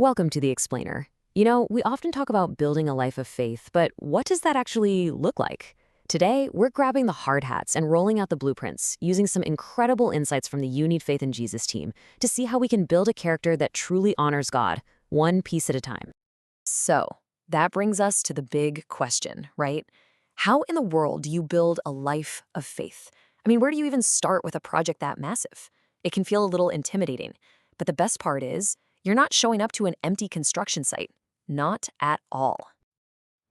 Welcome to The Explainer. We often talk about building a life of faith, but what does that actually look like? Today, we're grabbing the hard hats and rolling out the blueprints, using some incredible insights from the You Need Faith in Jesus team to see how we can build a character that truly honors God, one piece at a time. So, that brings us to the big question, right? How in the world do you build a life of faith? Where do you even start with a project that massive? It can feel a little intimidating, but the best part is, you're not showing up to an empty construction site. Not at all.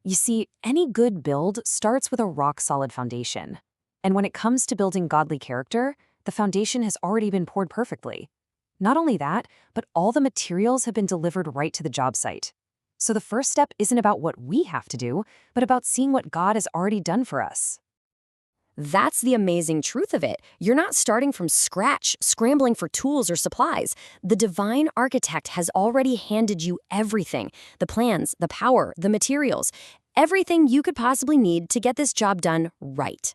You see, any good build starts with a rock-solid foundation. And when it comes to building godly character, the foundation has already been poured perfectly. Not only that, but all the materials have been delivered right to the job site. So the first step isn't about what we have to do, but about seeing what God has already done for us. That's the amazing truth of it. You're not starting from scratch, scrambling for tools or supplies. The divine architect has already handed you everything: the plans, the power, the materials, everything you could possibly need to get this job done right.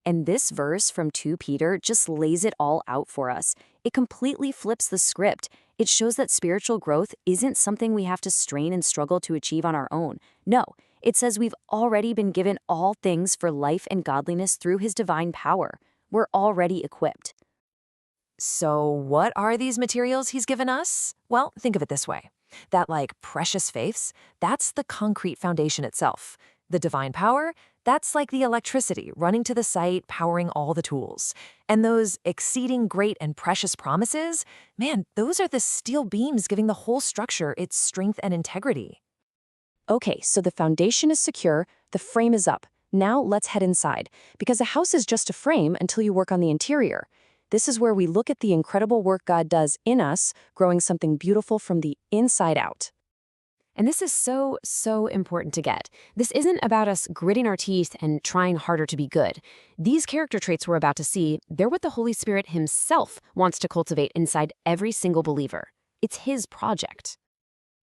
And this verse from 2 Peter just lays it all out for us. It completely flips the script. It shows that spiritual growth isn't something we have to strain and struggle to achieve on our own. No, it says we've already been given all things for life and godliness through His divine power. We're already equipped. So what are these materials He's given us? Well, think of it this way. That precious faiths, that's the concrete foundation itself. The divine power, that's like the electricity running to the site, powering all the tools. And those exceeding great and precious promises, man, those are the steel beams giving the whole structure its strength and integrity. Okay, so the foundation is secure, the frame is up. Now let's head inside, because a house is just a frame until you work on the interior. This is where we look at the incredible work God does in us, growing something beautiful from the inside out. And this is so important to get. This isn't about us gritting our teeth and trying harder to be good. These character traits we're about to see, they're what the Holy Spirit Himself wants to cultivate inside every single believer. It's His project.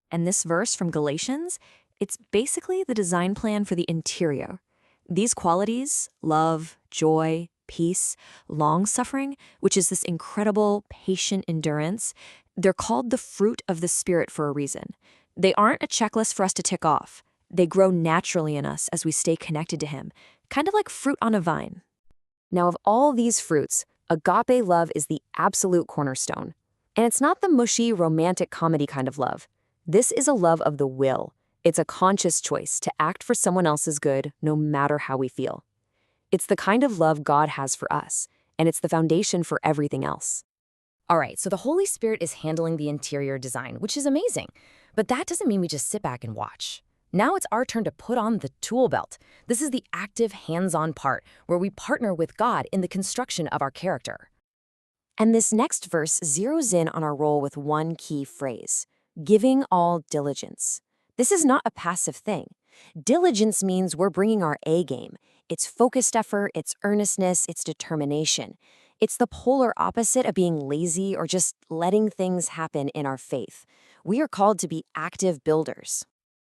And this verse from Galatians, it's basically the design plan for the interior. These qualities, love, joy, peace, long-suffering, which is this incredible, patient endurance, they're called the fruit of the Spirit for a reason. They aren't a checklist for us to tick off. They grow naturally in us as we stay connected to Him, kind of like fruit on a vine. Now, of all these fruits, agape love is the absolute cornerstone. And it's not the mushy, romantic comedy kind of love. This is a love of the will. It's a conscious choice to act for someone else's good, no matter how we feel. It's the kind of love God has for us, and it's the foundation for everything else. All right, so the Holy Spirit is handling the interior design, which is amazing. But that doesn't mean we just sit back and watch. Now it's our turn to put on the tool belt. This is the active, hands-on part, where we partner with God in the construction of our character. And this next verse zeroes in on our role with one key phrase: giving all diligence. This is not a passive thing. Diligence means we're bringing our A game. It's focused effort, it's earnestness, it's determination. It's the polar opposite of being lazy or just letting things happen in our faith. We are called to be active builders.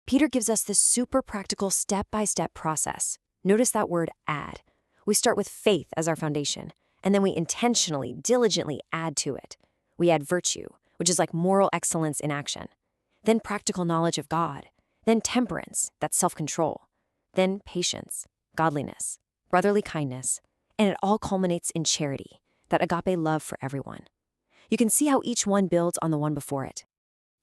Peter gives us this super practical step-by-step process. Notice that word add. We start with faith as our foundation, and then we intentionally, diligently add to it. We add virtue, which is like moral excellence in action. Then practical knowledge of God. Then temperance, that's self-control. Then patience, godliness, brotherly kindness, and it all culminates in charity, that agape love for everyone. You can see how each one builds on the one before it.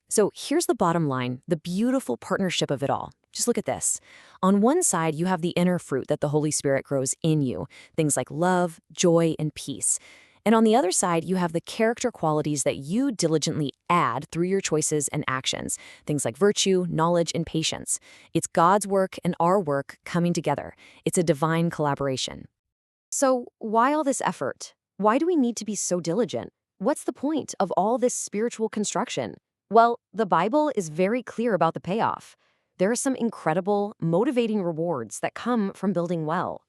So here's the bottom line, the beautiful partnership of it all. Just look at this. On one side, you have the inner fruit that the Holy Spirit grows in you, things like love, joy, and peace. And on the other side, you have the character qualities that you diligently add through your choices and actions, things like virtue, knowledge, and patience. It's God's work and our work coming together. It's a divine collaboration. So why all this effort? Why do we need to be so diligent? What's the point of all this spiritual construction? Well, the Bible is very clear about the payoff. There are some incredible, motivating rewards that come from building well.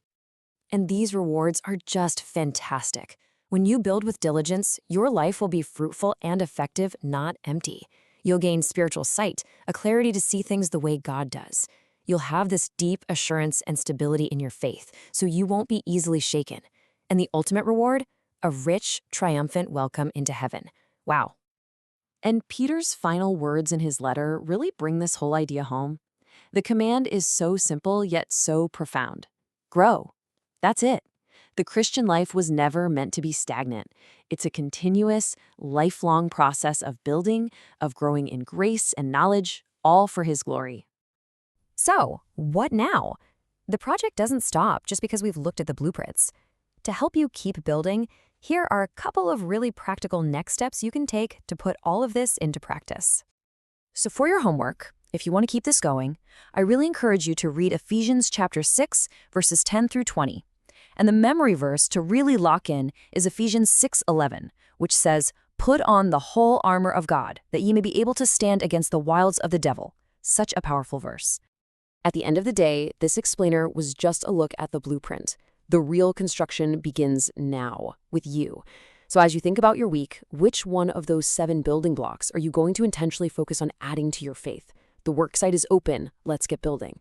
And these rewards are just fantastic. When you build with diligence, your life will be fruitful and effective, not empty. You'll gain spiritual sight, a clarity to see things the way God does. You'll have this deep assurance and stability in your faith, so you won't be easily shaken. And the ultimate reward? A rich, triumphant welcome into heaven. Wow. And Peter's final words in his letter really bring this whole idea home. The command is so simple yet so profound. Grow. That's it. The Christian life was never meant to be stagnant. It's a continuous, lifelong process of building, of growing in grace and knowledge, all for His glory. So, what now? The project doesn't stop just because we've looked at the blueprints. To help you keep building, here are a couple of really practical next steps you can take to put all of this into practice. So for your homework, if you want to keep this going, I really encourage you to read Ephesians chapter 6, verses 10 through 20. And the memory verse to really lock in is Ephesians 6:11, which says, "Put on the whole armor of God, that ye may be able to stand against the wiles of the devil." Such a powerful verse. At the end of the day, this explainer was just a look at the blueprint. The real construction begins now, with you. So as you think about your week, which one of those 7 building blocks are you going to intentionally focus on adding to your faith? The worksite is open. Let's get building.